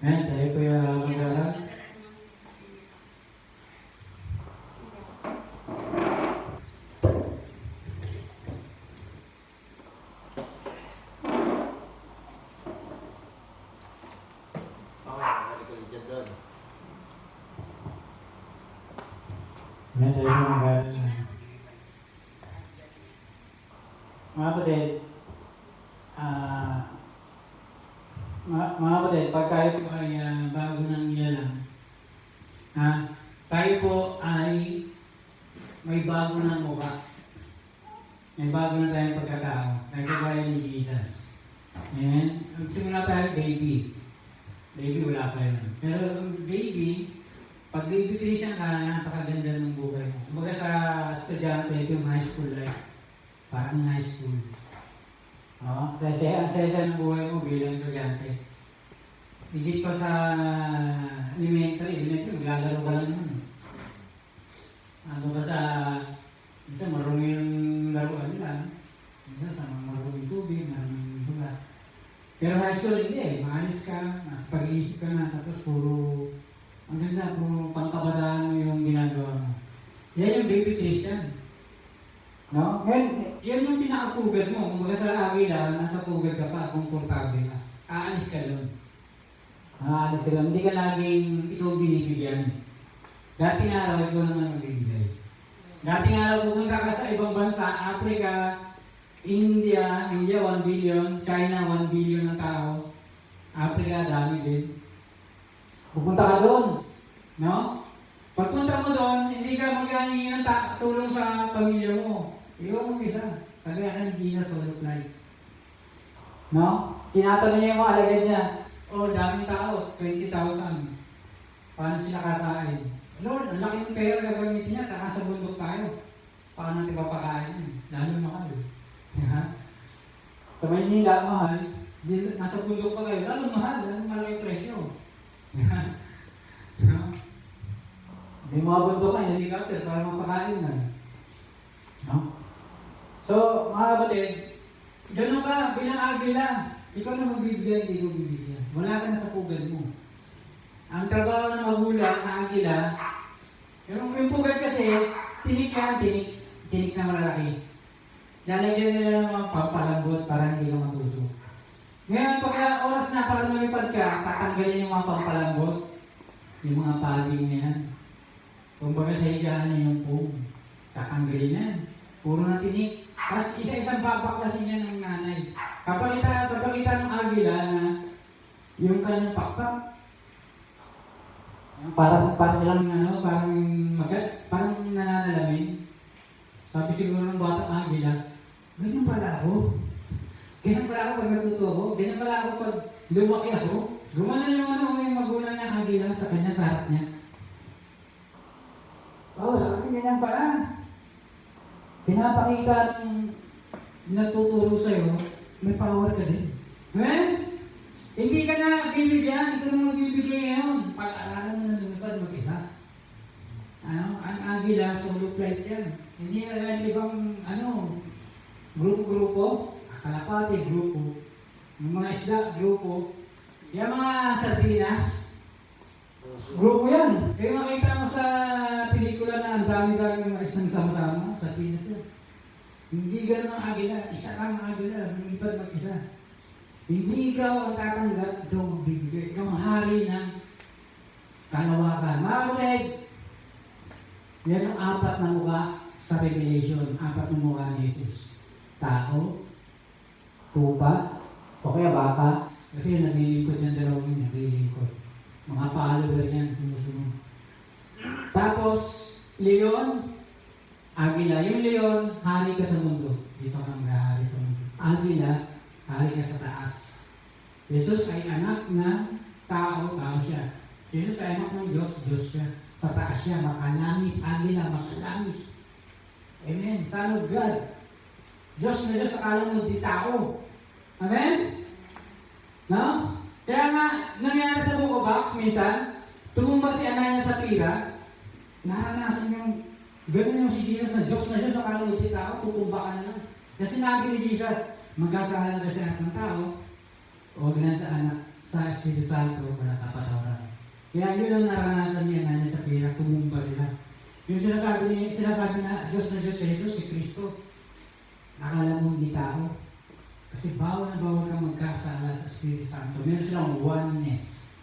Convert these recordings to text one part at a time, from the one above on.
Ayan, tayo po yung mag-aaral. Ayan, tayo po mag-aaral. Mga kapatid, mga kapatid, pag tayo po ay bago nang nilalang, tayo po ay may bago ng mukha. May bago na tayong pagkatao. Nagkagaya ni Jesus. Amen? Magsimula tayo, baby. Baby, wala pa yun. Pero baby, pag baby Christian ka, napakaganda ng buhay mo. Kumbaga sa estudyante, ito yung high school life. Parang high school. Ang saya ng buhay mo bilang estudyante. Higit pa sa elementary, maglalaro ka lang naman. Ano ka sa, minsan marumi yung laruan nila. Minsan sa marumi tubig, marumi buga. Pero high school hindi eh, maayos ka, mas pag-iisip ka na, tapos puro, ang ganda, puro pangkabataan mo yung ginagawa mo. Yan yung baby Christian. No? Ngayon, yun yung pinaka-puber mo. Kung mga sa Avila, nasa puber ka pa, komportable ka. Aalis ka doon. Aalis ka doon. Hindi ka laging ikaw binibigyan. Dating araw, ikaw naman magbibigay. Dating araw, pupunta ka sa ibang bansa, Africa, India 1 billion, China 1 billion na tao. Africa, dami din. Pupunta ka doon. No? Pagpunta mo doon, hindi ka maghahingi ng tulong sa pamilya mo. Ikaw mag-isa. Kagaya ka ni Jesus solo flight. No? Tinatanong niya yung mga alagad niya. Daming tao, 20,000. Paano sila kakain? Lord, ang laki ng pera gagamitin niya, tsaka sa bundok tayo. Paano natin papakain yan? Lalo mahal. Sa Maynila, mahal. Nasa bundok pa tayo, lalo mahal. Lalo malaki presyo. May mga bundok ka, helicopter para mapakain na. No? So, mga kapatid, gano'n ka bilang agila. Ikaw na magbibigay, hindi ko bibigyan. Wala ka na sa pugad mo. Ang trabaho ng magulang na agila, yung pugad kasi, tinik na malalaki. Lalagyan nila ng mga pampalambot para hindi ka matusok. Ngayon, pagka oras na para lumipad ka, tatanggalin yung mga pampalambot, yung mga padding na yan. Kumbaga sa higaan niya yung pong, tatanggalin yan. Puro na tinik. Tapos isa-isang babaklasin niya ng nanay. Kapalitan ng agila na yung kanyang pakpak. Para silang parang nananalamin. Sabi siguro ng bata agila, ganyan pala ako. Ganyan pala ako pag natuto ako. Ganyan pala ako pag lumaki ako. Gumana yung magulang niya agila sa kanya, sa harap niya. Sabi ganyan pala. Pinapakita ng natuturo sa'yo, may power ka din. Amen? Hindi ka na bibigyan, ito na magbibigay ngayon. Pag-aralan mo na lumipad mag-isa. Ang agila, solo flight yan. Hindi na ibang, grupo-grupo. Kalapati, grupo. Yung mga isda, grupo. Yung mga sardinas, grupo yan. Kaya makita mo sa pelikula na ang dami-dami mga islang sama-sama, sardinas yan. Hindi ganun ang agila. Isa kang agila, lumipad mag-isa. Hindi ikaw ang tatanggap, ikaw magbibigay. Ikaw ang hari ng kalawakan. Mga yan ang apat na mukha sa Revelation. Apat na mukha ni Jesus. Tao, tupa, o kaya baka. Kasi naglilingkod yan dalawang yun, naglilingkod. Mga follower yan, sumusunod. Tapos, leon, agila. Yung leon, hari ka sa mundo. Dito ka maghahari sa mundo. Agila, hari ka sa taas. Jesus ay anak ng tao siya. Jesus ay anak ng Diyos siya. Sa taas siya, makalangit, agila, makalangit. Amen. Son of God. Diyos na Diyos, akala mo di tao. Amen? No? Kaya nga, nangyari sa Book of Acts, minsan, tumumba si Ananias sa Sapphira, naranasan yung, ganun yung si Jesus na Diyos, akala mo di tao, tutumba ka na lang. Kasi sinabi ni Jesus, magkasahala na kasi anak ng tao, o ganyan sa anak. sa Espiritu Santo, walang kapatawaran. Kaya yun ang naranasan niya na sa pira, tumumba sila. Yung sinasabi na Diyos si Jesus, si Kristo, akala mo hindi tao. Kasi bawal na bawal kang magkasala sa Espiritu Santo. Meron silang oneness.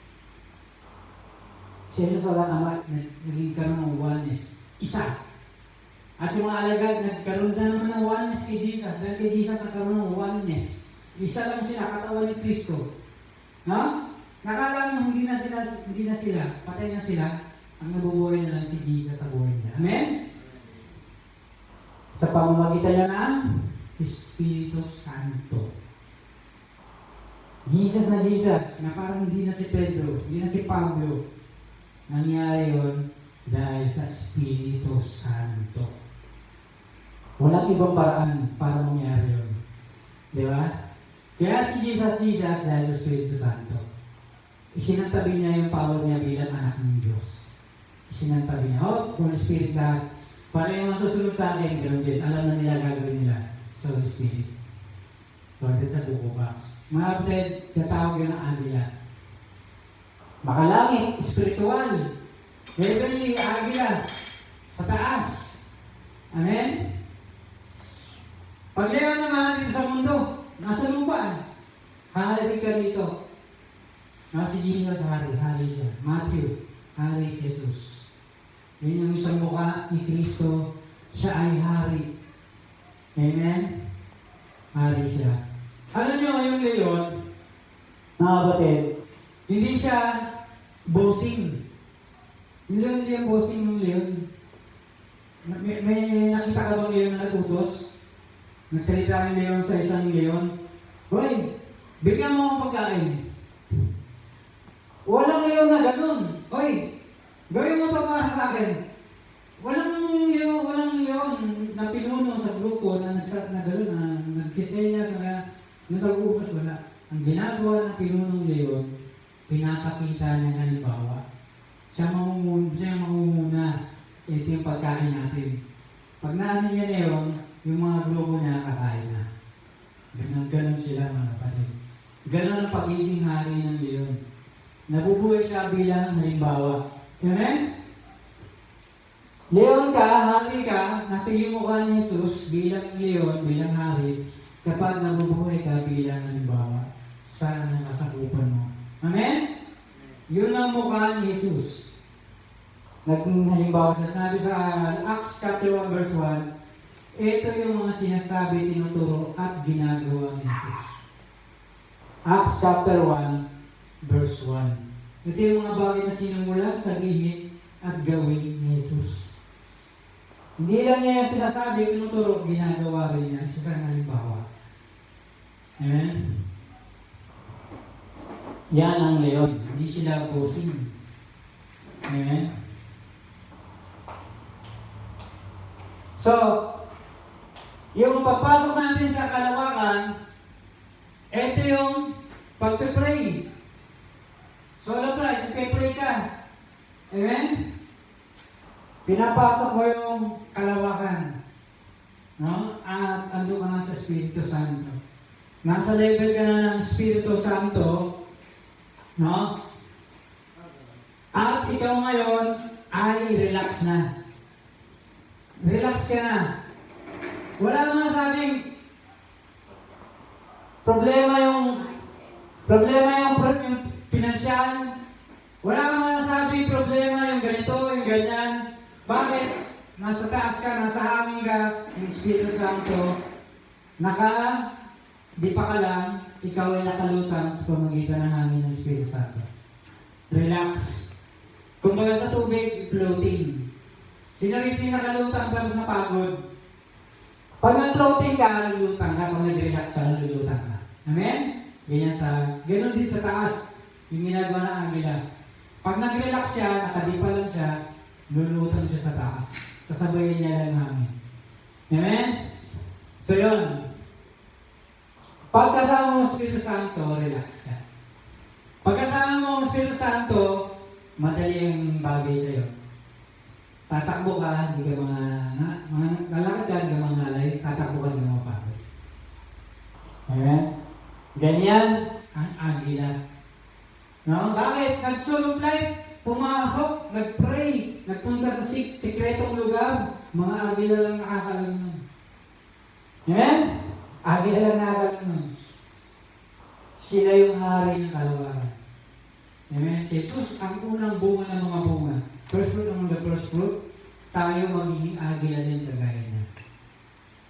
Si Jesus wala Ama, naging karoon ng oneness. Isa. At yung mga alagad, nagkaroon na naman ng oneness kay Jesus. Dahil kay Jesus nagkaroon ng oneness. Isa lang sila, katawan ni Kristo. No? Nakala mo hindi na sila, patay na sila. Ang nabubuhay na lang si Jesus sa buhay niya. Amen? Sa pamamagitan niya ng Espiritu Santo. Jesus na parang hindi na si Pedro, hindi na si Pablo. Nangyari yun dahil sa Espiritu Santo. Walang ibang paraan para mangyari yun. Di ba? Kaya si Jesus dahil sa Espiritu Santo. Isinantabi niya yung power niya bilang anak ng Diyos. Isinantabi niya, Holy Spirit lahat. Para yung susunod sa akin, ganoon din. Alam na nila gagawin nila sa Holy Spirit. So, dito sa buko box. Mga kapatid, tatawag yun ang agila. Makalangit, spiritual. Heavenly, agila. Sa taas. Amen? Pag leon naman dito sa mundo, nasa lupa. Hari ka dito. Si Jesus, hari siya. Matthew, hari si Jesus. Yun yung isang mukha ni Kristo, siya ay hari. Amen? Hari siya. Alam nyo, yung leon, mga kapatid, hindi siya bossing. Yung leon, hindi yung bossing yung leon. May nakita ka bang leon na nagutos? Nagsalita ng leon sa isang leon. Hoy, bigyan mo akong pagkain. Walang leon na ganun. Hoy, gawin mo ito para sa akin. Walang leon na pinuno sa grupo na nagsisenya sa nag-uupos, wala. Ang ginagawa ng pinunong leon, pinapakita niya ng halimbawa. Siya mangunguna. So ito yung pagkain natin. Pag naano niya leon, yung mga grupo niya kakain na. Ganun sila mga kapatid. Ganun ang pagiging hari ng leon. Nabubuhay siya bilang halimbawa. Amen? Leon ka, hari ka, nasa iyong mukha ni Jesus bilang leon, bilang hari, kapag nabubuhay ka bilang halimbawa sa nasasakupan mo. Amen? Yun ang mukha ni Jesus. Naging halimbawa siya. Sabi sa Acts chapter 1 verse 1, ito yung mga sinasabi, tinuturo at ginagawa ni Jesus. Acts chapter 1 verse 1. Ito yung mga bagay na sinumulan, sabihin, at gawin ni Jesus. Hindi lang niya yung sinasabi, tinuturo, ginagawa rin niya. Isa sa halimbawa. Amen? Yan ang leon. Hindi sila bossing. Amen? So, yung pagpasok natin sa kalawakan, ito yung pagpipray. Solo pray, nagpipray ka. Amen? Pinapasok mo yung kalawakan. No? At ando ka na sa Espiritu Santo. Nasa level ka na ng Espiritu Santo. No? At ikaw ngayon ay relax na. Relax ka na. Wala naman sabing problema yung pinansyal. Wala naman sabing problema yung ganito, yung ganyan. Bakit? Nasa taas ka, nasa hangin ka, yung Espiritu Santo, di pa ka lang, ikaw ay nakalutang sa pamagitan ng hangin ng Espiritu Santo. Relax. Kung baga sa tubig, floating. Sinaritin nakalutang tapos napagod. Pag nag-floating ka, lulutang ka. Pag nag-relax ka, lulutang ka. Amen? Ganun din sa taas. Yung ginagawa ng agila. Pag nag-relax siya, nakadipa lang siya, lulutang siya sa taas. Sasabayin niya lang hangin. Amen? So yun. Pag kasama mo ang Espiritu Santo, relax ka. Pag kasama mo ang Espiritu Santo, madali ang bagay sa'yo. Tatakbo ka, hindi ka lalakad ka, hindi ka mangalay, tatakbo ka, hindi ka mapagod. Amen? Ganyan ang agila. No? Bakit? Nag-solo flight, pumasok, nag-pray, nagpunta sa sikretong lugar. Mga agila lang nakakaalam nun. Amen? Agila lang nakakaalam nun. Sila yung hari ng kalawakan. Amen? Si Jesus, ang unang bunga ng mga bunga. First fruit among the first fruit, tayo magiging agila din kagaya niya.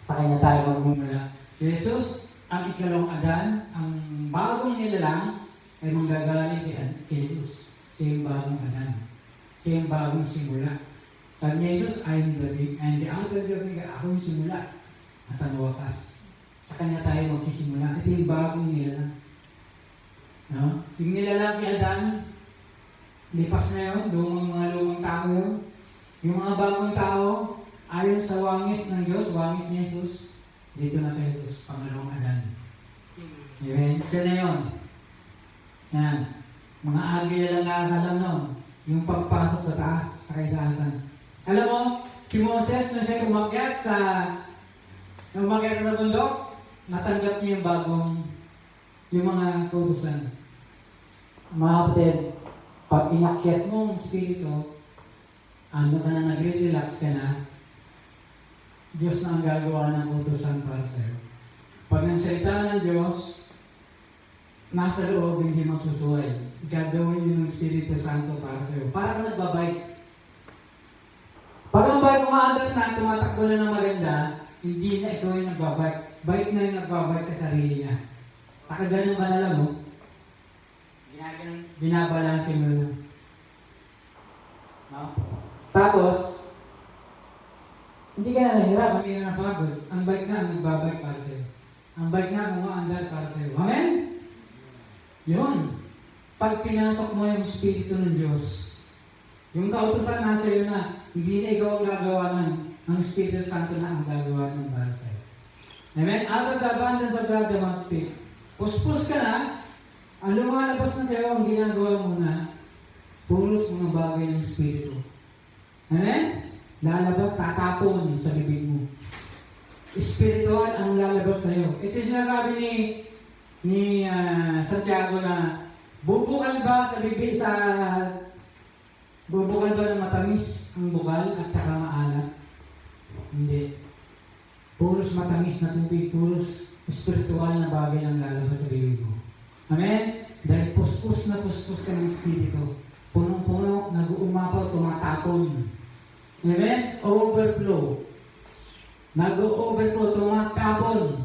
Sa kanya tayo magmumula. Si Jesus, ang ikalawang Adan, ang bagong nilalang, ay manggagaling kay Jesus. Siya yung bagong Adan. Siya yung bagong simula. Sabi ni Jesus, I am the big and the outer the big. Ako yung simula at ang wakas. Sa kanya tayo magsisimula. Ito yung bagong nilalang. No? Yung nilalang kay Adan, lipas na yun, mga lumang tao yun. Yung mga bagong tao, ayon sa wangis ng Diyos, wangis ni Jesus, dito na kay Jesus, pangalawang Adan. Amen? Isa na yun. Yan. Mga agila lang nakakalam nun. Yung pagpasok sa taas, sa kaitaasan. Alam mo, si Moses, nung siya umakyat sa bundok, natanggap niya yung mga tutusan. Mga kapatid, pag inakyat mo ang spirito, ano ka na, nagre-relax ka na, Diyos na ang gagawa ng utusan para sa'yo. Pag nagsalita ng Diyos, nasa loob, hindi masusuway. Gagawin yun ng Espiritu Santo para sa'yo. Para ka nagbabike. Pag ang bike umaandar na, tumatakbo na ng maganda, hindi na ikaw yung nagbabike. Bike na yung nagbabike sa sarili niya. Nakaganon ka na lang, mo. Binabalansin mo na. No? Tapos, hindi ka na nahirap, hindi ka na napagod. Ang bike na ang nagbabike para sa'yo. Ang bike na ang umaandar para sa'yo. Amen? Yun. Pag pinasok mo yung Espiritu ng Diyos, yung kautusan nasa iyo na, hindi na ikaw ang gagawa ng, ang Espiritu Santo na ang gagawa ng para sa'yo. Amen? Out of the abundance of God, the mouth speak. Puspus ka na, ang lumalabas na sa'yo, ang ginagawa mo na, puros mga bagay ng Espiritu. Amen? Lalabas, tatapon sa bibig mo. Espiritual ang lalabas sa'yo. Ito yung sinasabi ni Santiago na bubukal ba sa bibig bubukal ba ng matamis ang bukal at saka maalat? Hindi. Puros matamis na tubig, puros espiritual na bagay ang lalabas sa bibig mo. Amen? Dahil puspos na puspos ka ng Espiritu. Punong-puno, nag-uumapaw, tumatapon. Amen? Overflow. Nag-overflow, tumatapon.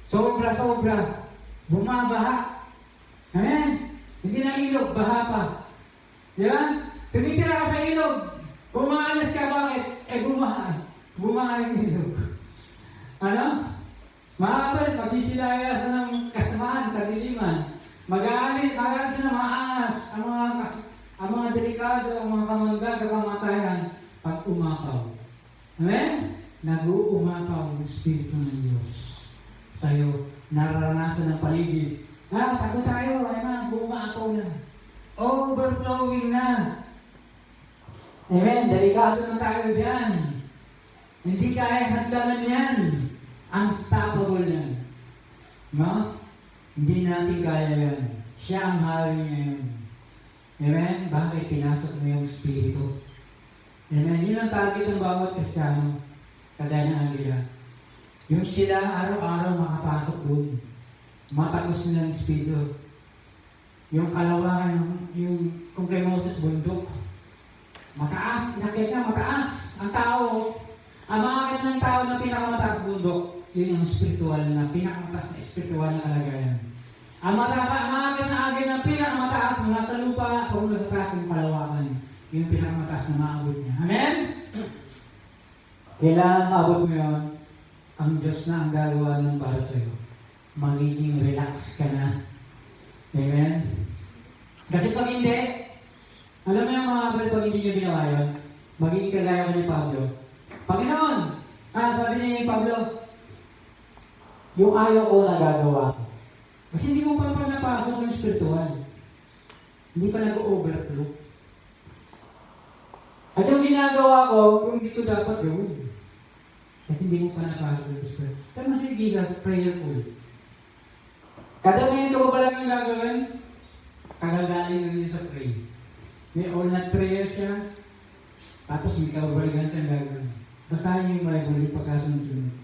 Sobra-sobra. Bumabaha. Amen? Hindi na ilog, baha pa. Di ba? Tumitira ka sa ilog. Umaalas ka, bakit? Bumaha. Bumaha yung ilog. Ano? Mga kapatid, pagsisilayasan ng kasamaan, kadiliman. Mag-aalis na maas ang mga delikado, ang mga kamandag, kamatayan pag umapaw. Amen? Nag-uumapaw ang Espiritu ng Diyos sa'yo. Nararanasan ng paligid. Tago tayo, ay na, bumapaw na. Overflowing na. Amen? Delikado na tayo dyan. Hindi kaya hadlangan yan. Unstoppable yan. No? Hindi natin kaya yan. Siya ang hari ngayon. Amen? Bakit pinasok mo yung Espiritu? Amen? Yun ang target ng bawat Kristiyano. Kagaya ng Agila. Yung sila araw-araw makapasok doon. Matagos nila ng Espiritu. Yung kalawakan, yung kung kay Moses bundok. Mataas, nakita mataas. Ang tao, ang makakit ng tao na pinakamataas bundok, yun yung spiritual na, pinakamataas na spiritual na kalagayan. Ang makakit na agay na pinakamataas mula sa lupa, pumunta sa taas yung kalawakan. Yung pinakamataas na maabot niya. Amen? Kailangan maabot mo yun, ang Diyos na ang gagawa ng para sa'yo. Magiging relax ka na. Amen? Kasi pag hindi, alam mo yung mga kapatid, pag hindi nyo ginawa yun, magiging kagaya ko ni Pablo. Panginoon! Sabi ni Pablo, yung ayaw ko nagagawa ko. Kasi hindi mo pa napasok yung spiritual. Hindi pa nag-overflow. At yung ginagawa ko, yung hindi ko dapat gawin. Kasi hindi mo pa napasok yung spiritual. Tama si Jesus, prayerful. Kada ngayon ka ba lang yung gagawin? kagagaling lang niya sa pray. May all-night prayer siya, tapos may kababalikan siyang gagawin. Basahin niyo yung Bible, yung pagkasunod-sunod.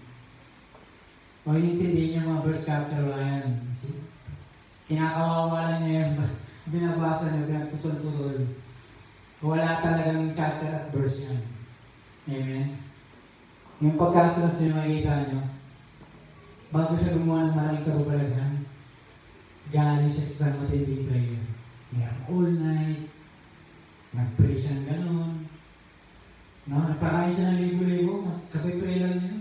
O intindihin niyo mga verse chapter 1. Kinakawawa lang niya yung binabasa niyo, pinagputol-putol. Wala talagang chapter at verse yan. Amen? Yung pagkasunod-sunod makikita niyo, bago siya gumawa ng maraming kababalagan, galing siya sa matinding prayer. Mayroong all night, nag-pray siyang gano'n. No? Nagpakain siya ng libo-libo, kapay-pray lang niya.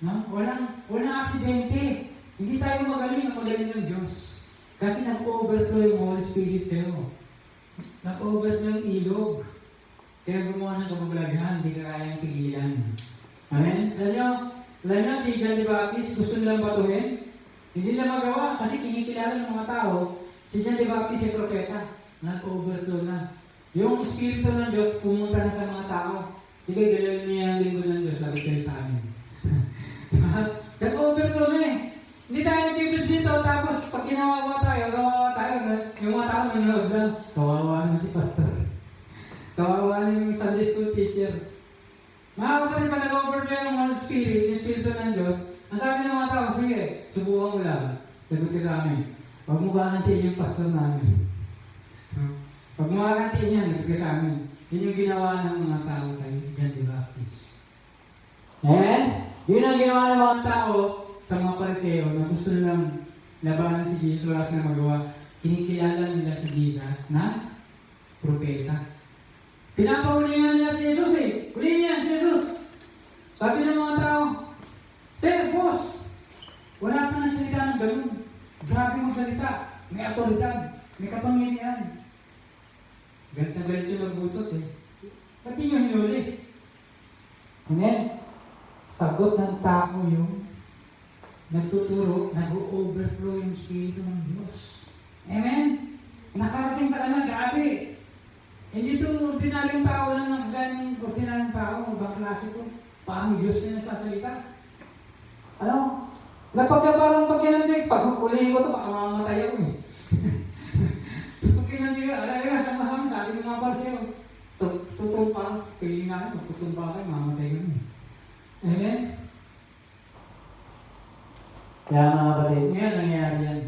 No? Walang aksidente. Hindi tayo magaling ang magaling ng Diyos. Kasi nag-overflow yung Holy Spirit sa'yo. Nag-overflow yung ilog. Kaya gumawa ng kababalagan, hindi ka kayang pigilan. Amen? Alam nyo, si John the Baptist, gusto nilang batuhin. Hindi nila magawa kasi kinikilala ng mga tao, si John the Baptist ay propeta. Nag-overflow na. Yung Espiritu ng Diyos pumunta na sa mga tao. Sige, dalawin niya ang linggo ng Diyos, sabi kayo sa amin. Nag-overflow na eh. Hindi tayo nagpipresito, tapos pag kawawa tayo, yung mga tao nanonood lang, kawawa na si pastor. Kawawa na yung Sunday school teacher. Mga kapatid, pag nag-overflow yung Holy Spirit, yung Espiritu ng Diyos, ang sabi ng mga tao, sige, subukan mo lang. Lagot ka sa amin. Huwag mo kakantiin yung pastor namin. Pag makakantiin yan, lagot ka sa amin. Yun yung ginawa ng mga tao kay John the Baptist. And, yun ang ginawa ng mga tao sa mga pariseo na gusto nilang labanan si Jesus, wala silang magawa. Kinikilala nila si Jesus na propeta. Pinapahulingan nila si Jesus eh. Hulihin niya si Jesus. Sabi ng mga tao, Sir, boss, wala pa nagsalita ng ganun. Grabe magsalita. May autoridad. May kapangyarihan. Galit na galit yung nagbutos eh. Ba't di nyo hinuli? Amen? Sagot ng tao yung nagtuturo, nag-overflow yung Espiritu ng Diyos. Amen? Nakarating sa kanila, grabe. Hindi ito ordinaryong tao lang ng ganong ordinaryong tao. Ibang klase ito. Parang Diyos na nagsasalita. Ano? Napagkabalang pagkinandig, pag ulihin ko ito, baka mamamatay ako eh. Pagkinandig, alala, sama-sama, sabi ng mga parseo, tutumpa, piling namin, magtutumpa kayo, mamamatay ko eh. Amen? Kaya mga kapatid, ngayon nangyayari yan.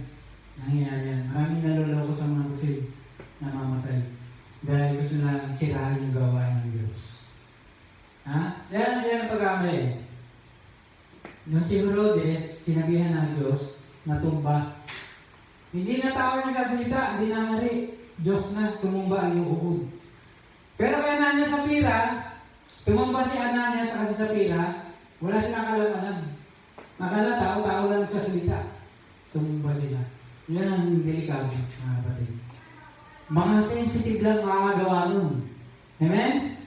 Nangyayari yan. Maraming naluloko sa mga kusil na mamatay. Dahil gusto na sirahan yung gawain ng Diyos. Ha? Yan ang pag-amay. Nung si Herodes, sinabihan ng Diyos na tumba. Hindi na tao yung nagsasalita, hindi na hari. Diyos na tumumba ang iuhod. Pero kay Ananias sa Sapphira, tumumba si Ananias sa Sapphira, wala silang alam-alam. Akala tao-tao lang nagsasalita. Tumumba sila. Yan ang delikado, mga kapatid. Mga sensitive lang makakagawa nun. Amen?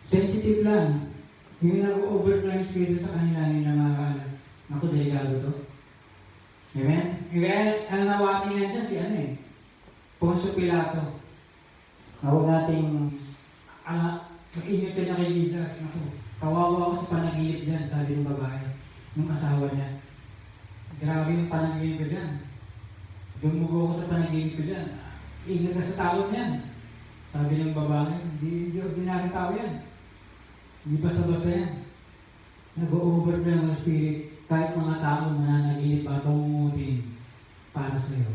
Sensitive lang. Yung nag-overflow yung Espiritu sa kanila, yung namakaala. Naku, delikado to. Amen? Kaya ang nawamingan dyan si Poncio Pilato. Huwag nating mag-ingat ka na kay Jesus. Naku, kawawa ako sa panaginip dyan, sabi ng babae, ng asawa niya. Grabe yung panaginip ko dyan. Dumugo ako sa panaginip ko dyan. Ingat ka sa tao niyan. Sabi ng babae, hindi ordinaryong tao yan. Hindi basta-basta yan. Nag-overflow ng Spirit kahit mga tao mananaginip at pumumutin para sa iyo.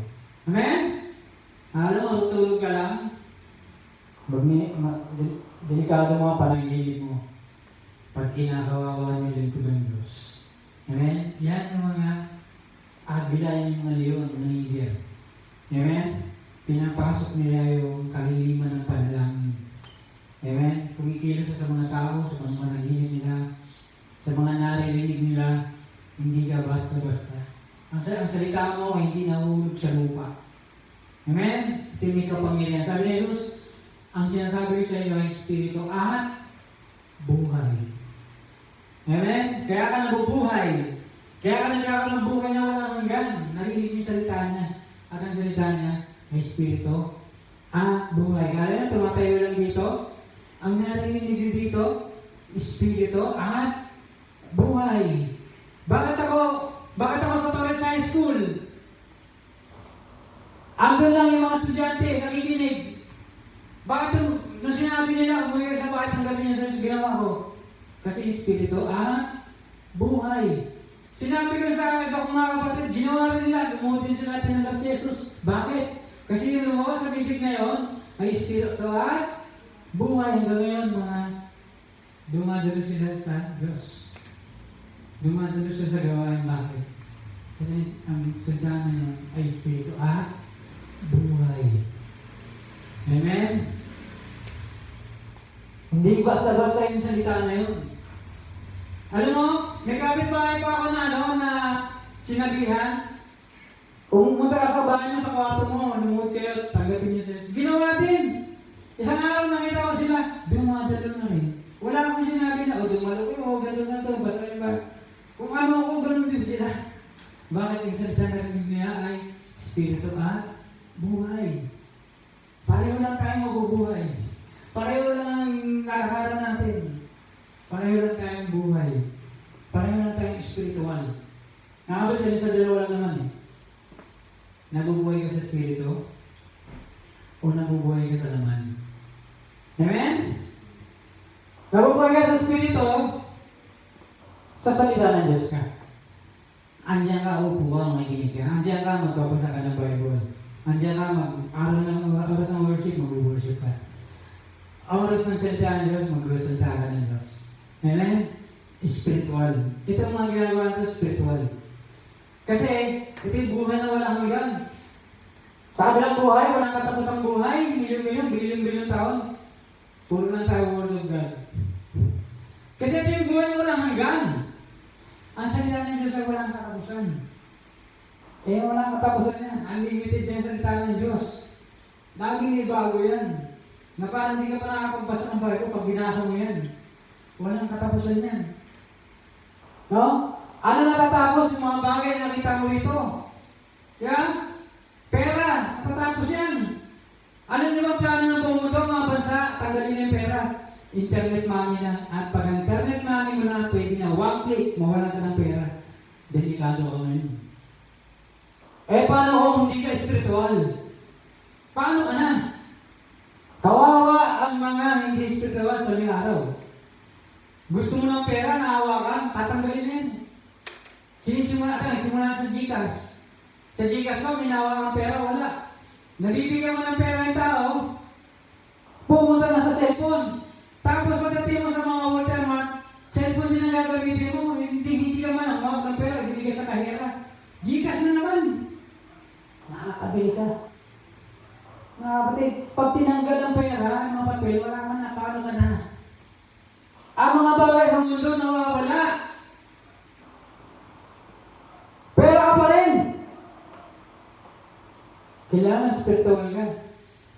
Amen? Alam mo, tutulog ka lang. Delikado mga panaginip mo pag kinakawawa niyo din ko ng Diyos. Amen? Yan yung mga agilayan yung mga leon ng leader. Amen? Pinapasok nila yung kaliliman ng panalangin. Amen? Kumikilos sa mga tao, sa mga panaginip nila, sa mga naririnig nila, hindi ka basta-basta. Ang salita mo ay hindi nahulog sa lupa. Amen? Ito yung may kapangyarihan. Sabi ni Jesus, ang sinasabi ko sa iyo ay Espiritu at buhay. Amen? Kaya ka nabubuhay. Kaya ka nagkakaroon ng buhay na walang hanggan. Narinig mo yung salita niya. At ang salita niya ay Espiritu at buhay. Kaya na, tumatayo lang dito. Ang narinig dito, Espiritu at buhay. Bakit ako sa Torres High School? Andun lang yung mga estudyante, nakikinig. Bakit nung sinabi nila, umuwi ka sa bahay, tanggapin niya sa Jesus, ginawa ko? Kasi Espiritu at buhay. Sinabi ko sa iba kong mga kapatid, ginawa rin nila, lumutin sila, tinanggap si Jesus. Bakit? Kasi yung lumabas sa bibig na yun, ay Espiritu at buhay. Hanggang ngayon, mga dumadalo sila sa Diyos. Dumadalo sila sa gawain. Bakit? Kasi ang salita na yun ay Espiritu at buhay. Amen? Hindi basta-basta yung salita na yun. Alam mo, may kapitbahay pa ako na sinabihan, pumunta ka sa bahay mo, sa kwarto mo, lumuhod kayo, tanggapin niyo sa Jesus. Ginawa din. Isang araw nakita ko sila, dumadalo na rin. Wala akong sinabi na, dumalo ko, gano'n na to, basta iba. Kung ano ako, gano'n din sila. Bakit yung salita na rinig niya ay Espiritu at buhay. Pareho lang tayong mabubuhay. Pareho lang ang lalakaran natin. Pareho lang tayong buhay. Pareho lang tayong spiritual. Nakabalik kami sa dalawa lang naman eh. Nabubuhay ka sa spirito o nabubuhay ka sa laman. Amen? Nabubuhay ka sa spirito, sa salita ng Diyos ka. Andiyan ka, upo ka, makikinig ka. Andiyan ka, magbabasa ka ng Bible. Andiyan ka, mag-aral ng oras ng worship, mag-worship ka. Oras ng salita ng Diyos, mag-salita ka ng Diyos. Amen? Spiritual. Ito ang mga ginagawa natin, spiritual. Kasi, ito yung buhay na walang hanggan. Sa kabilang buhay, walang katapusang buhay, bilyon-bilyon taon. Puro lang tayo word of God. Kasi ito yung buhay na walang hanggan. Ang salita ng Diyos ay walang katapusan. Eh, walang katapusan yan. Unlimited yan salita ng Diyos. Laging may bago yan. Na parang hindi ka pa nakapagbasa ng Bible pag binasa mo yan. Walang katapusan yan. No? Ano natatapos yung mga bagay na nakita mo rito? Yeah? Pera, natatapos yan. Alam niyo ba plano ng buong mundo, mga bansa, tanggalin na yung pera. Internet money na. At pag internet money mo na, pwede na one click, mawalan ka ng pera. Delikado ka ngayon. Eh, paano kung hindi ka spiritual? Paano ka na? Kawawa ang mga hindi spiritual sa mga araw. Gusto mo ng pera, naawa ka, tatanggalin yan. Nagsimula sa GCash. Sa GCash mo, minawa kang pera, wala. Nabibigyan mo ng pera yung tao, pumunta na sa cellphone. Tapos pagdating mo sa mga Walmart, cellphone din ang gagamitin mo, hindi ka man ang ng pera, ibigay sa kahera. GCash na naman. Nakakabili ka. Mga kapatid, pag tinanggal ang pera, ang mga papel, wala ka na, paano ka na? Ang mga bagay sa mundo nawawala. Pera ka pa rin. Kailangan spiritual ka.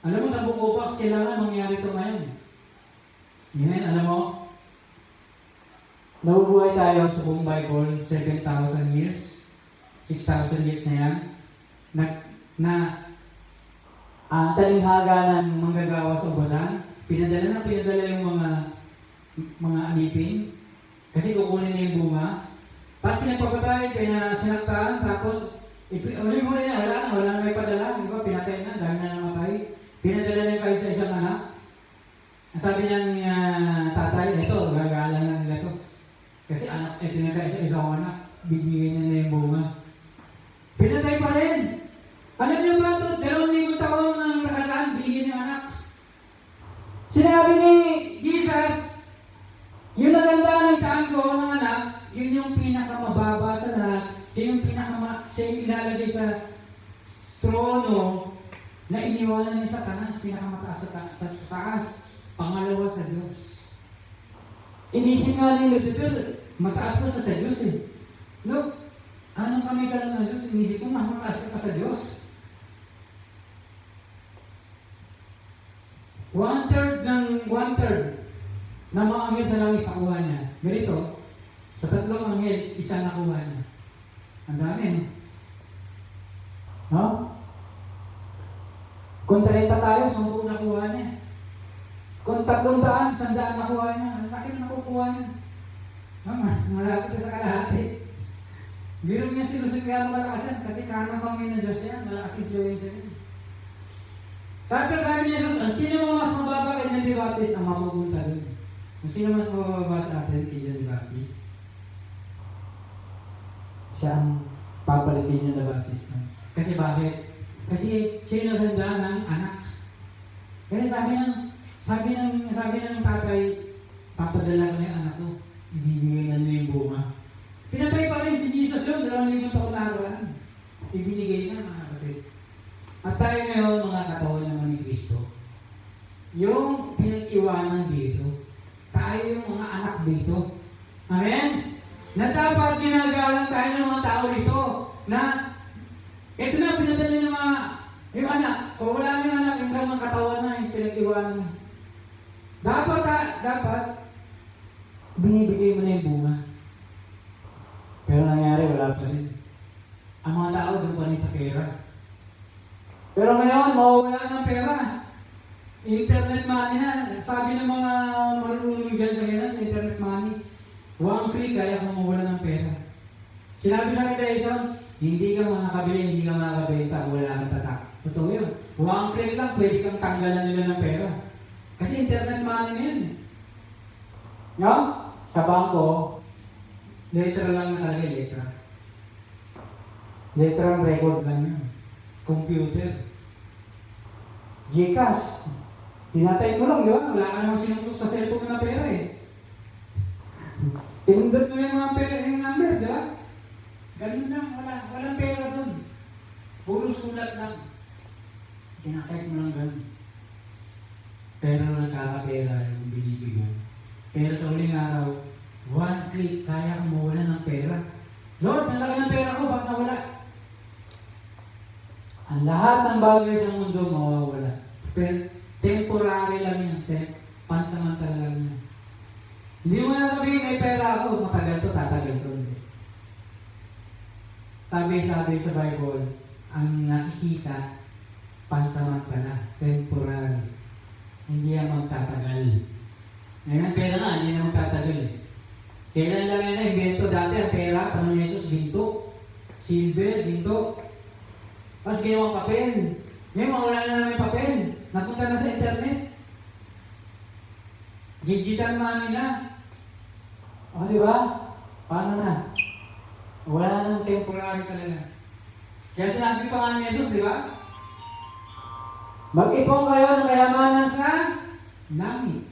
Alam mo sa book of Acts, kailangan mangyari ito ngayon. Amen, alam mo? Nabubuhay tayo sa buong Bible, 7,000 years. 6,000 years na yan. Talinghaga ng manggagawa sa ubasan. Pinadala yung mga alipin. Kasi kukunin na yung bunga. Tapos pinagpapatay, pinasinaktaan, tapos uli-uli na, wala na may padala. Iba, pinatay na, dahil na namatay. Pinadala na yung kayo sa isang anak. Ang sabi ng tatay, ito, gagalang na nila ito. Kasi anak, ito na kayo sa isang anak, bibigyan niya na yung bunga. Pinatay pa rin. Alam niyo ba ito, 2,000 taon ng nakalaan, binigyan niya anak. Sinabi ni Jesus, yung naganda ng tango ng anak, yun yung pinakamababa sa lahat. Siya yung ilalagay sa trono na iniwanan ni Satanas, pinakamataas sa taas. Pangalawa sa Diyos. Inisip nga ni Lucifer, mataas pa sa Diyos eh. No, anong kami ka lang ng Diyos? Inisip mo, mataas ka pa sa Diyos. 1/3 ng mga anghel sa langit nakuha niya. Ganito, sa 3 anghel, isa nakuha niya. Ang dami, no? No? Kung 30 tayo, 10 nakuha niya. Kung 300, 100 nakuha niya. Ang laki na nakukuha niya. No? Malapit na sa kalahati. Biro niya si Lucifer malakas yan kasi kanang kami ng Diyos yan. Malakas influencer niya. Sabi ni Jesus, ang sino mo mas mababa kay John the Baptist ang mapupunta doon. Ang sino mas mababa sa atin kay John the Baptist? Siya ang papalitin John the Baptist. Kasi bakit? Kasi siya naghanda ng anak. Kasi sabi ng tatay, papadala ko na yung anak ko. Ibibigay na nila yung bunga. Pinatay pa rin si Jesus yun, 2,000 taon na harapan. Ibinigay na mga kapatid. At tayo ngayon, mga katawan naman ni Kristo, yung pinag-iwanan dito, tayo yung mga anak dito. Amen? Na dapat ginagalang tayo ng mga tao dito, na ito na, pinadala ng mga, yung anak, o wala yung anak, yung mga katawan na, yung pinag-iwanan. Dapat, binibigay mo na yung bunga. Pero nangyari, wala pa rin. Ang mga tao doon pa rin sa pera. Pero ngayon, mawawala ng pera. Internet money na. Sabi ng mga marunong dyan sa internet money, 1 click kaya kang mawala ng pera. Sinabi sa akin, Dyson, hindi ka makakabili, hindi ka makakabenta, wala kang tatak. Totoo yun. 1 click lang, pwede kang tanggalan nila ng pera. Kasi internet money na yun. No? Sa bangko, letra lang nakalagay, letra. Letra ang record lang yun. Computer. Gcash. Tinatay mo lang, di ba? Wala ka namang sinusok sa cellphone na pera eh. Pinundot mo yung mga pera, yung number, di ba? Ganun lang, walang pera dun. Puro sulat lang. Tinatay mo lang ganun. Pero nagkakapera yung binibigyan. Pero sa uling araw, 1 click, kaya kang mawala ng pera. Lord, nalaki ng pera ko, bakit nawala? Ang lahat ng bagay sa mundo mawawala. Pero temporary lang yan. Pansamantala lang yan. Hindi mo na sabihin, may pera ako, matagal to, tatagal to. Sabi sa Bible, ang nakikita, pansamantala, temporary. Hindi yan magtatagal. Ngayon, pera nga, hindi na magtatagal eh. Kailan lang yan na invento dati, ang pera, panong ni Jesus, ginto, silver, ginto. Tapos ginawang papel. Ngayon, mawala na naman yung papel. Napunta na sa internet. Digital money na. O, di ba? Paano na? Wala nang temporary talaga. Kaya sinabi pa nga ni Jesus, di ba? Mag-ipon kayo ng kayamanan sa langit.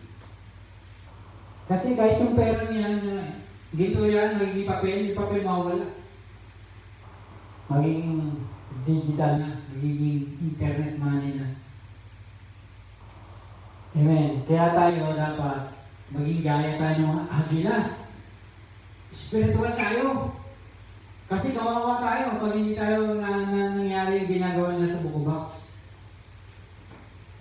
Kasi kahit yung pera niyan, ginto yan, magiging papel, yung papel mawala. Magiging digital na, magiging internet money na. Amen. Kaya tayo dapat maging gaya tayo ng mga agila. Spiritual tayo. Kasi kawawa tayo pag hindi tayo nangyari yung ginagawa nila sa buko box.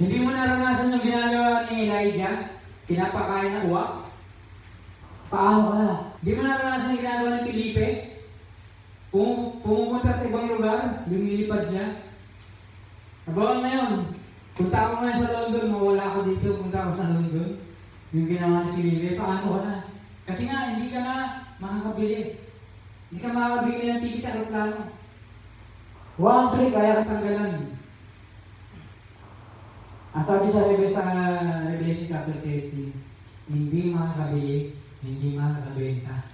Hindi mo naranasan yung ginagawa ni Elijah? Pinapakain ng uwak? Paano ka na? Hindi mo naranasan yung ginagawa ni Felipe? Pumupunta sa ibang lugar, lumilipad siya. Nabawan na yun. Punta ako ngayon sa London, mawala ako dito, punta ako sa London. Yung ginawa ni Felipe, paano ka na? Kasi nga, hindi ka na makakabili. Hindi ka makakabili ng ticket aeroplano. 1 click, kaya kang tanggalan. Ang sabi sa Revelation chapter 13, hindi makakabili, hindi makakabenta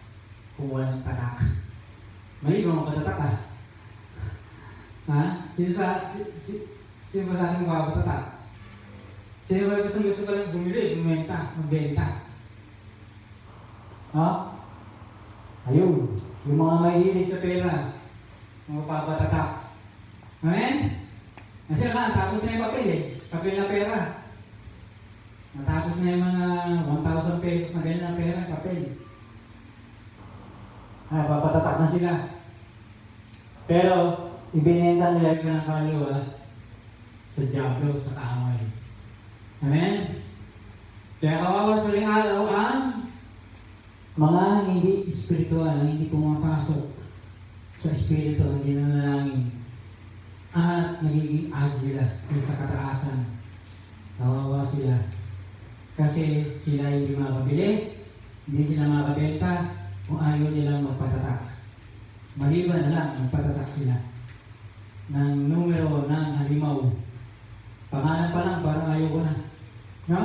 kung walang tatak. Mali ba mapatatak ah? Ha? Sino ba sa ating mapatatak? Sino ba gusto ka lang bumili, magbenta? Ha? Ayun, yung mga mahilig sa pera, mga papatatak. Amen? Kasi tapos na yung papel eh. Papel na pera. Natapos na yung mga 1,000 pesos na ganyan na pera, papel. Papatatak na sila. Pero, ibinenta nila yung ng kaluluwa sa diablo, sa kaaway. Amen? Kaya kawawa sa ring araw ang mga hindi espiritual, hindi pumapasok sa espiritu, hindi nanalangin. At nagiging agila sa kataasan. Kawawa sila. Kasi sila hindi makakabili, hindi sila makakabenta, kung ayaw nilang magpatatak. Maliban na lang, magpatatak sila ng numero ng halimaw. Pangalan pa lang, parang ayaw ko na. No?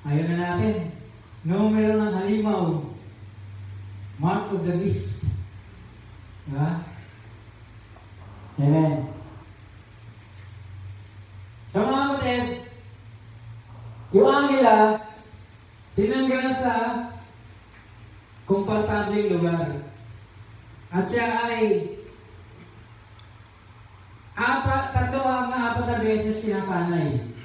Ayaw na natin. Numero ng halimaw. Mark of the beast. Diba? Amen. So mga kapatid, yung angela, tinanggal sa komportableng lugar. At siya ay tatlo hanggang apat na beses sinasanay.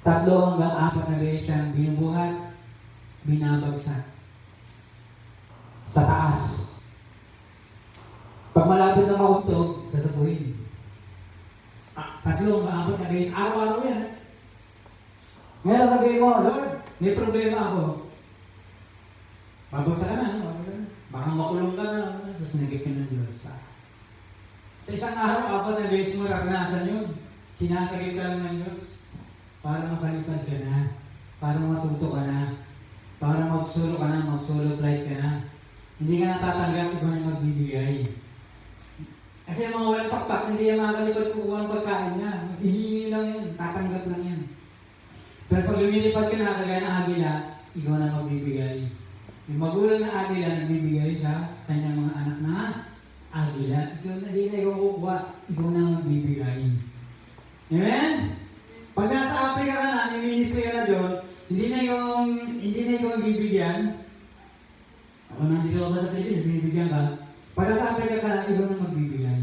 Tatlo hanggang apat na beses siyang binubuhat, binabagsak sa taas. Pag malapit na mauntog, sasabuhin. Tatlo hanggang apat na beses, araw-araw yan. Ngayon sabihin mo, Lord, may problema ako. Babagsak ka na, babagsak ka na. Baka makulong ka na, sasunagin ka ng Diyos. Sa isang araw, apat na beses mo naranasan yun. Sinasagin ka lang ng Diyos para makalipad ka na, para matuto ka na, para mag-solo ka na, mag-solo flight ka na. Hindi ka natatanggap kung ano magbibigay. Kasi mga walang pakpak, hindi yan makakalipad kung kuha ng pagkain niya. Hihingi lang yan, tatanggap lang yan. Pero pag lumilipad ka na, kagaya ng agila, ikaw na magbibigay. Yung magulang na agila, nagbibigay sa kanyang mga anak na agila. Ikaw na, di na ikaw kukuha, ikaw na magbibigay. Amen? Pag nasa Africa ka na, may ministry ka na dyan, hindi na ikaw magbibigyan. Ako nandito ka ba sa Pilipinas, binibigyan ka. Pag nasa Africa ka na, ikaw na magbibigay.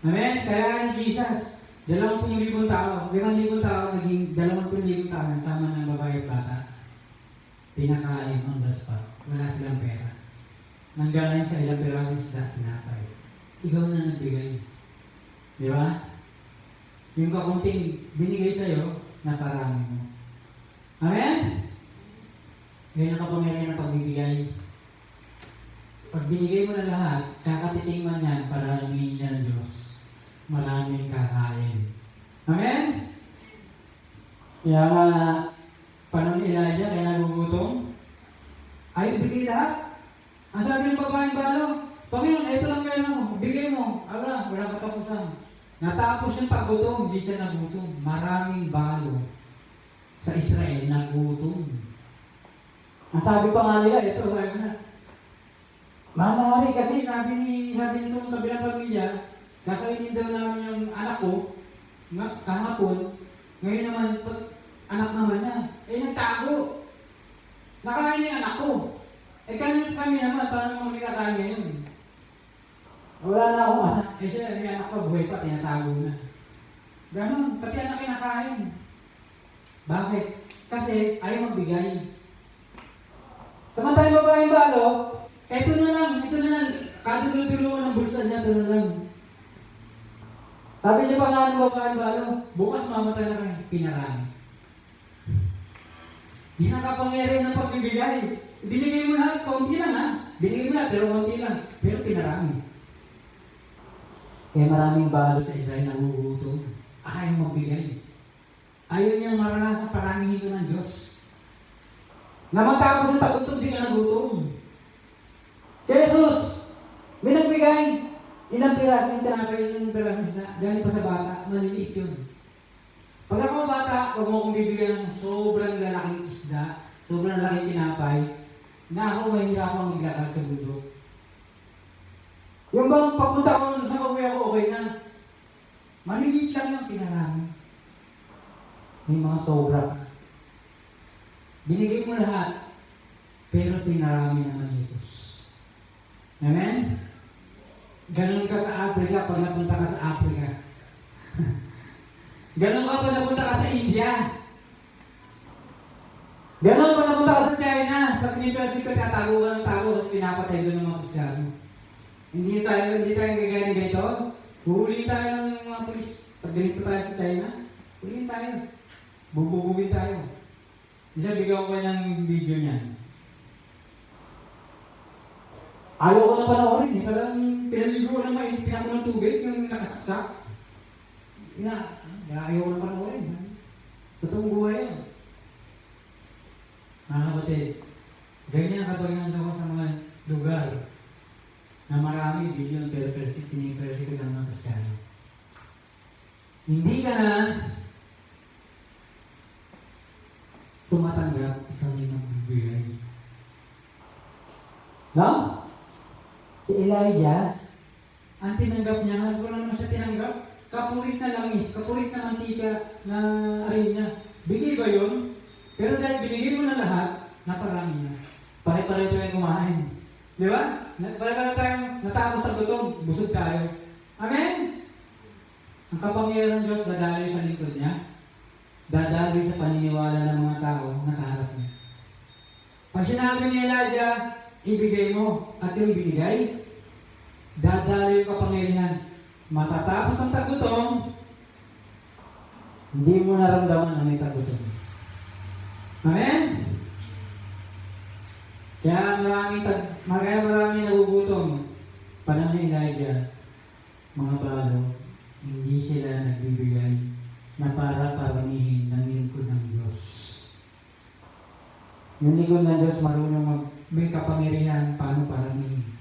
Amen? Kaya ni Jesus, 20,000 tao, 5,000 tao, naging 20,000 tao sama ng babae at bata. Pinakain on the spot. Wala silang pera. Nanggaling sa ilang pirang isda, tinapay. Ikaw na nagbigay. Di ba? Yung kakunting binigay sa'yo, naparami mo. Amen? Ngayon ang kapangyarihan ng pagbibigay. Pag binigay mo na lahat, kakatiting man yan para humingi ng Diyos. Maraming kakain. Amen? Kaya nga, panahon ni Elijah, kaya nagugutom, ay ibigay lahat. Ang sabi ng babaeng balo, Panginoon, ito lang meron mo, bigay mo. Wala katapusan. Natapos yung paggutom, hindi siya nagutom. Maraming balo sa Israel nagutom. Ang sabi pa nga nila, ito, sabi na, Manahari kasi sabi nitong kabilang pamilya, kakainin daw namin yung anak ko, kahapon, ngayon naman, anak naman na. Nagtago. Nakain yung anak ko. Kami naman, paano kami kakain ngayon? Wala na akong anak. Siya, may anak ko, buhay pa, tinatago na. Ganon, pati anak kinakain. Bakit? Kasi ayaw magbigay. Samantalang babaeng balo, ito na lang, kadulutuluan ng bulsa niya, ito na lang. Sabi niya pa nga ng babaeng balo, bukas mamatay na kami, pinarami. Yan ang kapangyarihan ng pagbibigay. Binigay mo na, kaunti lang ha. Binigay mo na, pero kaunti lang. Pero pinarami. Kaya maraming balo sa Israel na nagugutom. Ayaw magbigay. Ayaw niyang maranasan paramihin ng Diyos. Na matapos sa tagutom, di ka nagutom. Kaya Jesus, may nagbigay. Ilang piraso yung tinapay, ilang piraso na galing pa sa bata, maliliit yun. Pag ako bata, huwag mo akong bibigyan ng sobrang lalaking isda, sobrang lalaking tinapay, na ako mahirapang maglakad sa bundok. Yung bang pagpunta ko sa kauwi ako, okay na. Maliliit lang yung pinarami. May mga sobra pa. Binigay mo lahat, pero pinarami naman Jesus. Amen? Ganun ka sa Africa pag napunta ka sa Africa. Ganun ka pag napunta ka sa India. Ganun pag napunta ka sa China. Pag pinipelsi ka, tatago ka ng tago kasi pinapatay doon ng mga Kristyano. Hindi tayo gagawin ganito. Huhulihin tayo ng mga pulis. Pag ganito tayo sa China, hulihin tayo. Bubugugin tayo. Minsan bigyan ko ng video niyan. Ayaw ko na panoorin eh. Talagang pinaligo na mainit, pinako ng tubig, yung nakasaksak. Ayaw ko na panoorin. Totoong buhay yun. Mga kapatid, ganyan kapag nandawa sa mga lugar na marami bilyon pero persecute ng mga Kristyano. Hindi ka na tumatanggap, ikaw din ang bibigay. No? Si Elijah, ang tinanggap niya, halos wala naman siya tinanggap. Kapurit na langis, kapurit na mantika na arena. Bigay ba yun? Pero dahil binigay mo na lahat, naparami na. Pare-pareho tayong kumain. Di ba? Pare-pareho tayong natapos sa gutom, busog tayo. Amen? Ang kapangyarihan ng Diyos, dadaloy sa lingkod niya. Dadaloy sa paniniwala ng mga tao na kaharap niya. Pag sinabi ni Elijah, ibigay mo at yung binigay, dadaloy yung kapangyarihan. Matatapos ang tagutom, hindi mo naramdaman na may tagutom. Amen? Kaya maraming nagugutom. Panahon ni Elijah, mga balo, hindi sila nagbibigay na para paramihin ng lingkod ng Diyos. Yung lingkod ng Diyos marunong may kapangyarihan paano paramihin.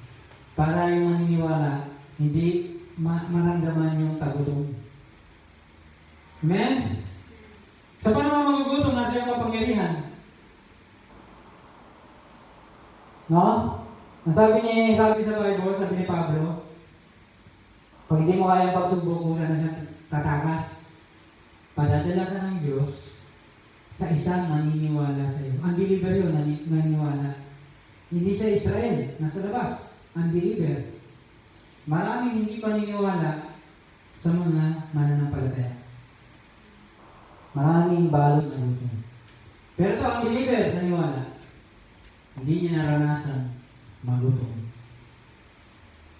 Para yung maniniwala, hindi maramdaman yung tagutom. Amen? Sa paano magugutom, nasa yung kapangyarihan? No? Ang sabi sa Bible, sabi ni Pablo, pag hindi mo kaya pagsubok kung saan na siya tatakas, padadala ka ng Diyos sa isang maniniwala sa iyo. Unbeliever yun, naniniwala. Hindi sa Israel, nasa labas. Unbeliever. Maraming hindi paniniwala sa mga mananampalataya. Maraming balot na gutom. Pero ito, unbeliever, naniwala. Hindi niya naranasan magutom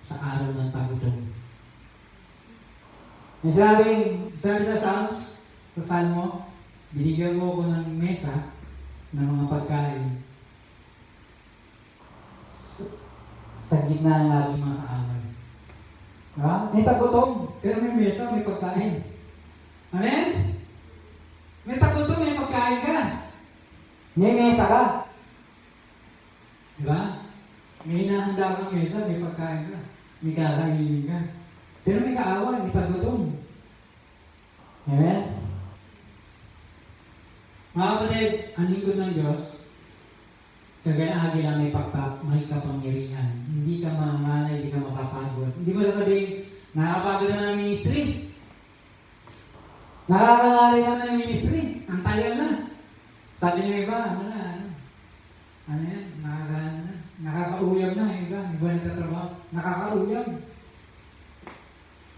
sa araw ng tagutom. May sabi sa Psalms, sa Salmo, binigyan mo ko ng mesa ng mga pagkain sa gitna ng aking mga kaaway. Diba? May tagutom, pero may mesa, may pagkain. Amen? May tagutom, may pagkain ka. May mesa ka. Diba? May hinahanda kang mesa, may pagkain ka. May kakainin ka. Pero may kaaway, may tagutom. Amen? Mga kapatid, ang lingkod ng Diyos, kagaya ng agila may pakpak, may kapangyarihan. Hindi ka mangangalay, hindi ka mapapagod. Hindi mo sasabihin, nakakapagod na ng ministry. Nakakangalay naman ng ministry. Ang tayo na. Sabi niyo iba, ano yan, nakakauyam na, iba nagtatrabaho. Nakakauyam.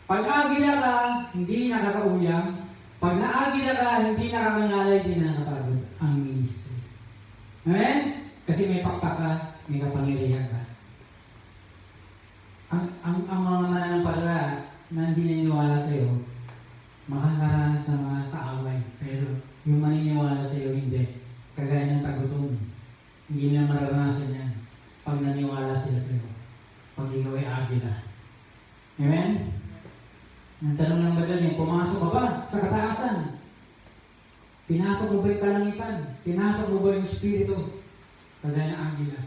Pag agila ka, hindi nakakauyam. Pag naagila ka, hindi nakakangalay, hindi nakakapagod ang ministry. Amen? Kasi may pakpak ka, may kapangyarihan ka. Ang mga mananampalataya na hindi naniniwala sa iyo, makakaranas sa mga kaaway. Pero yung maniniwala sa iyo, hindi. Kagaya ng tagutom. Hindi na mararanasan yan pag naniwala sila sa iyo. Pag ikaw ay agila. Amen? Ang tanong lang ba dyan, pumasok ka ba sa kataasan? Pinasok mo ba yung kalangitan? Pinasok mo ba yung Espiritu? Kagaya ng agila.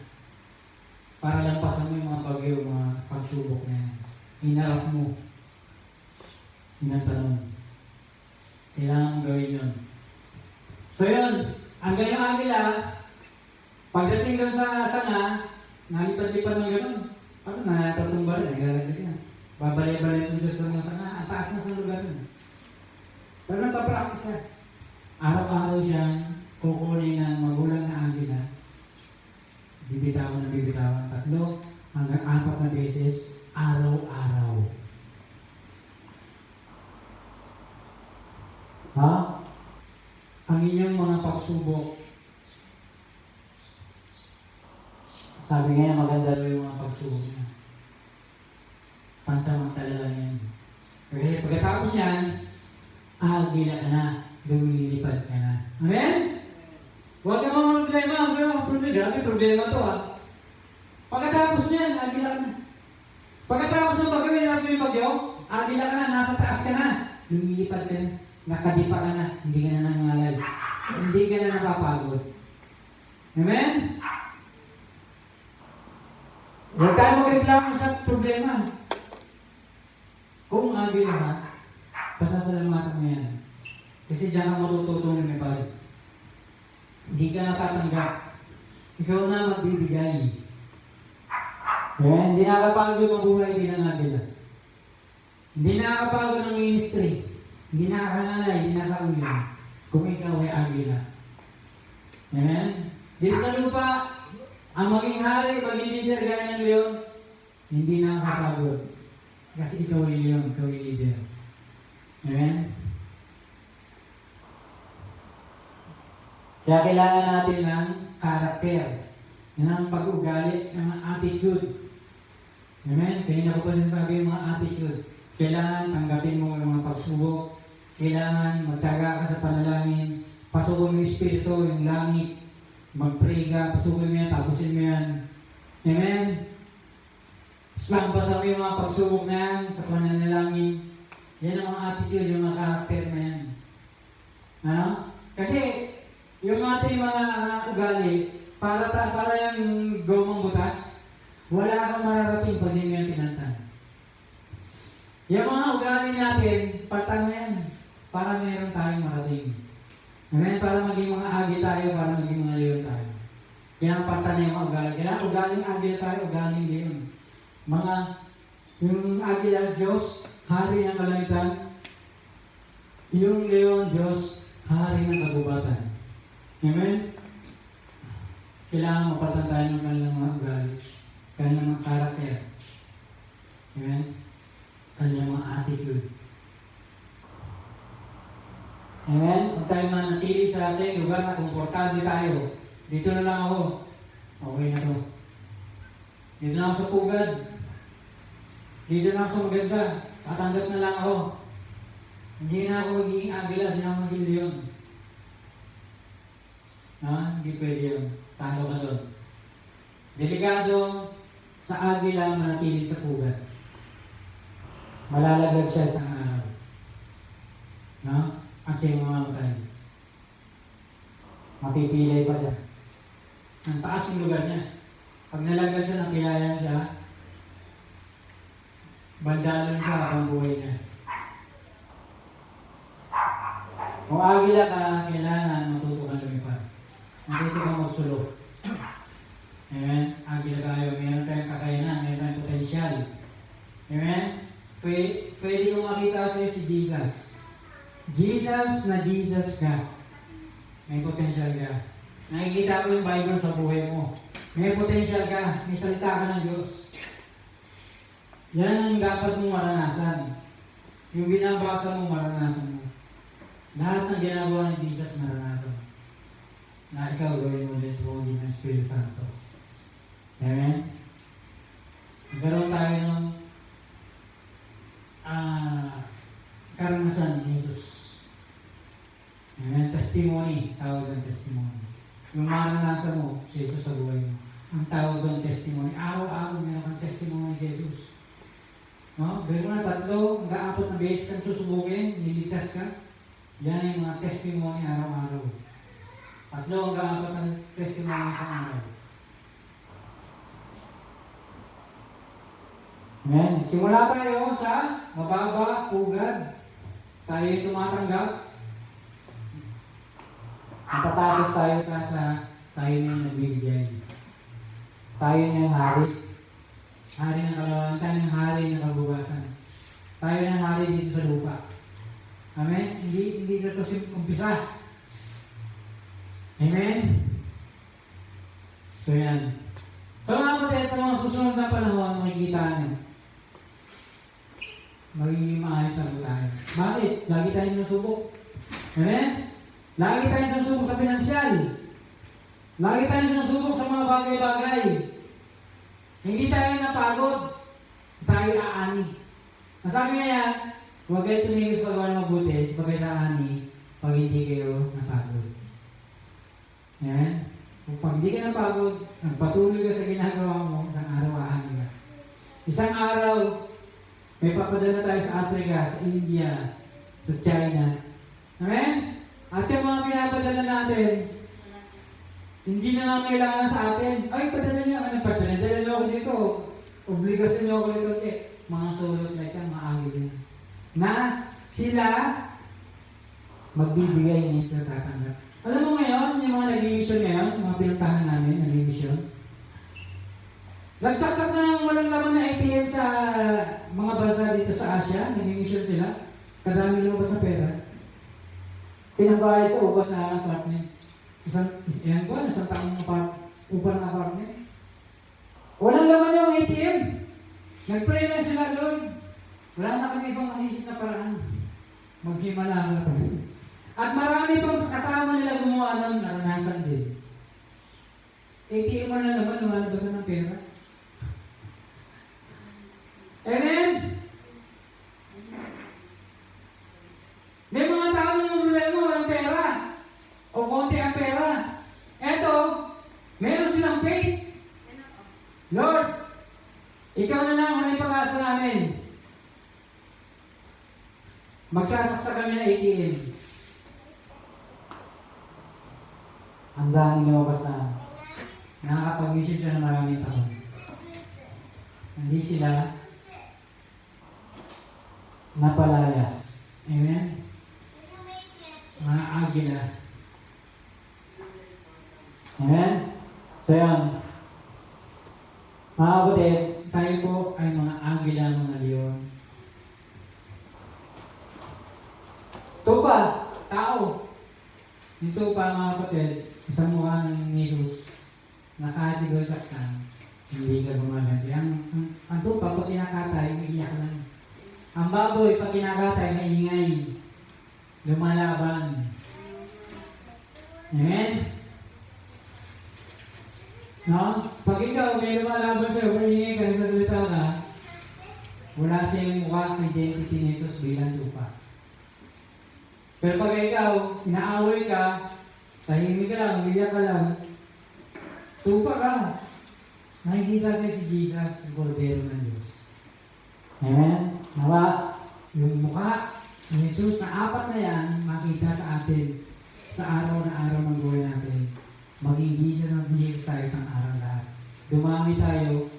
Para lampasan mo yung mga bagyo, mga pagsubok na yan. Hinarap mo. Yun ang tanong. Kailangan mong gawin yun. So yun, ang ganyang agila, pagdating doon sa sanga, nalipad-lipad ng gano'n. Ano, natatumba rin, naglalagay na. Babalay-balay ito sa mga sanga, ang taas na sa lugar nun. Pero nagpapractice siya. Araw-araw siya, kukunin ng magulang na agila. Bibitawan 3 hanggang 4 na beses, araw-araw. Ha? Ang inyong mga pagsubok, sabi nga maganda daw yung mga pagsubok niya. Pansamantala lang yan. Kasi pagkatapos yan, agila ka na, lumilipad ka na. Amen? Huwag ka mga problema. Grabe, problema to ha. Pagkatapos yan, agila ka na. Pagkatapos ng bagyo, yung bagyo, agila ka na, nasa taas ka na. Lumilipad ka na. Nakadipa ka na. Hindi ka na nangalay. Hindi ka na napapagod. Amen? Huwag tayo magreklamo sa problema. Kung agila ka, pasasalamatan mo yan. Kasi diyan ka matututong lumipad. Hindi ka natatanggap. Ikaw na magbibigay. Kaya hindi nakakapagod ang buhay bilang agila. Hindi nakakapagod ang ministry. Hindi nakakangalay, hindi nakaulan. Kung ikaw ay agila. Amen? Dito sa lupa, ang maging hari, maging leader gaya ng leon, hindi nakakapagod. Kasi ikaw ay leon, ikaw ay leader. Amen? Kaya kailangan natin ng karakter. Yan ang pag-ugali, ng attitude. Amen? Kanina ko pa sinasabi yung mga attitude. Kailangan tanggapin mo yung mga pagsubok. Kailangan magtyaga ka sa panalangin. Pasukin mo yung espiritu, yung langit. Mag-pray ka, pasukin mo yan, tapusin mo yan. Amen? Lampasan mo yung mga pagsubok na yan sa pananalangin. Yan ang mga attitude, yung mga karakter na yan. Ano? Kasi, yung ating mga ugali, para yung gawang butas, wala kang mararating pag hindi mo yan pinantan. Yung mga ugali natin, patan yan, para meron tayong marating. Amen? Para maging mga agi tayo, para maging mga leon tayo. Kaya patan yung mga ugali. Kaya ugaling agi tayo, ugaling leon. Yung agila Diyos, hari ng kalangitan. Yung leon Diyos, hari ng kagubatan. Amen? Kailangan mapatan tayo ng kanilang mga ugali, kanilang mga karakter. Amen? Kanilang mga attitude. Amen? Kung tayo manatili sa ating lugar na komportable tayo, dito na lang ako. Okay na to. Dito na ako sa pugad. Dito na ako sa maganda. Tatanggap na lang ako. Hindi na ako magiging agila, hindi na ako magiging leon. Hindi pwede yun. Talo ka doon. Delikado sa agila manatili sa pugad. Malalaglag siya isang araw. Ang siyang mamamatay. Mapipilay pa siya. Ang taas yung lugar niya. Pag nalaglag siya, napilayan siya, bandalon siya habang buhay niya. Kung agila ka, kailangan matuto ka lumipad. Matuto kang magsulok. Amen? Agila tayo. Mayroon tayong kakayanan. Mayroon tayong potensyal. Amen? Pwede kong makita sa'yo si Jesus. Jesus na Jesus ka. May potensyal ka. Nakikita ko yung Bible sa buhay mo. May potensyal ka. May salita ka ng Diyos. Yan ang dapat mong maranasan. Yung binabasa mo, maranasan mo. Lahat ng ginagawa ni Jesus, maranasan mo. Na ikaw gawin mo din sa buhay ng Espiritu Santo. Amen? Nagkaroon tayo ng karanasan ni Jesus. Amen? Testimony. Tawag ng testimony. Yung maranasan mo si Jesus sa buhay mo. Ang tawag ng testimony. Araw-araw meron kang testimony ni Jesus. No? Pero na 3 hanggang 4 na beses kang susubukin, niligtas ka. Yan yung mga testimony araw-araw. 3 hanggang 4 na testimony sa araw. Amen. Simula tayo sa mababa, pugad. Tayo yung tumatanggap. Matatapos tayo sa tayo na yung nagbibigay. Tayo na yung hari. Hari ng kalawakan, tayo ng hari ng kagubatan. Tayo ng hari dito sa lupa. Amen? Hindi ito umpisa. Amen? So yan. So mga kapatid, sa mga susunod na panahon, makikita nyo. Magiging maayos na tayo. Bakit? Lagi tayo sinusubok. Amen? Lagi tayo sinusubok sa pinansyal. Lagi tayo sinusubok sa mga bagay-bagay. Hindi tayo napagod. Tayo aani. Nasabi nga yan, huwag kayo tumingin sa paggawa ng mabuti, sa pagkaani, pag hindi kayo napagod. Amen? Kung pag hindi ka napagod, nagpatuloy ka sa ginagawa mo, isang araw aani ka. Isang araw, may papadala tayo sa Africa, sa India, sa China. Amen? At sa mga pinapadala natin, hindi na nga kailangan sa atin. Ay, padala niyo. Ano, padala? Dala niyo ako dito, obligasyon niyo ako nito, mga sulot na dyan, mga agil yan. Na sila magbibigay ngayon sa tatanggap. Alam mo ngayon, yung mga nag-mission ngayon, mga pinuntahan namin, nag-mission, nagsaksak na ng walang laman na ATM sa mga bansa dito sa Asia, nag-mission sila, kadami lumabas sa pera. Pinabayad sa upa sa apartment. Isang taon upa ng apartment. Walang laman yung ATM. Nag-pray lang sila, Lord. Wala na kami ibang masisip na paraan. Maghimala ka pa. At marami pang kasama nila gumawa ng naranasan din. ATM mo na naman, lumalabasan ng pera. Amen? May mga tao na problema, walang pera. O konti ang pera. Eto, meron silang faith. Lord, ikaw na lang ang pag-asa namin. Magsasaksa kami ng ATM. Ang daming lumabas na nakakapag-mission siya ng maraming taon. Hindi sila napalayas. Amen? Mga agila. Amen? So yan. Mga kapatid, tayo po ay mga agila, mga leon. Tupa, tao. Yung tupa, mga kapatid, isang mukha ng Jesus na kahit ikaw saktan, hindi ka gumaganti. Ang tupa, pag kinakatay, iiyak lang. Ang baboy, pag kinakatay, maingay. Lumalaban. Amen? No? Pag ikaw may lumalaban sa'yo, maingay ka, nagsasalita ka, wala siyang mukha identity ni Jesus bilang tupa. Pero pag ikaw, inaaway ka, tahimik ka lang, umiyak ka lang, tupa ka. Nakikita sa'yo si Jesus, Cordero ng Diyos. Amen? Nawa, yung mukha ni Jesus na apat na yan, makita sa atin sa araw na araw ng buhay natin. Maging Jesus ng Jesus tayo isang araw lahat. Dumami tayo,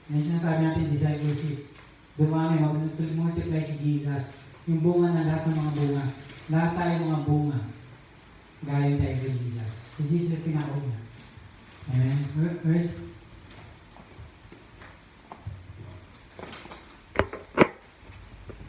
na sinasabi natin discipleship. Dumami, mag-multiply si Jesus. Yung bunga na lahat ng mga bunga. Lahat tayo mga bunga. Galing tayo kay Jesus. Si Jesus pinakauna. Amen? Right?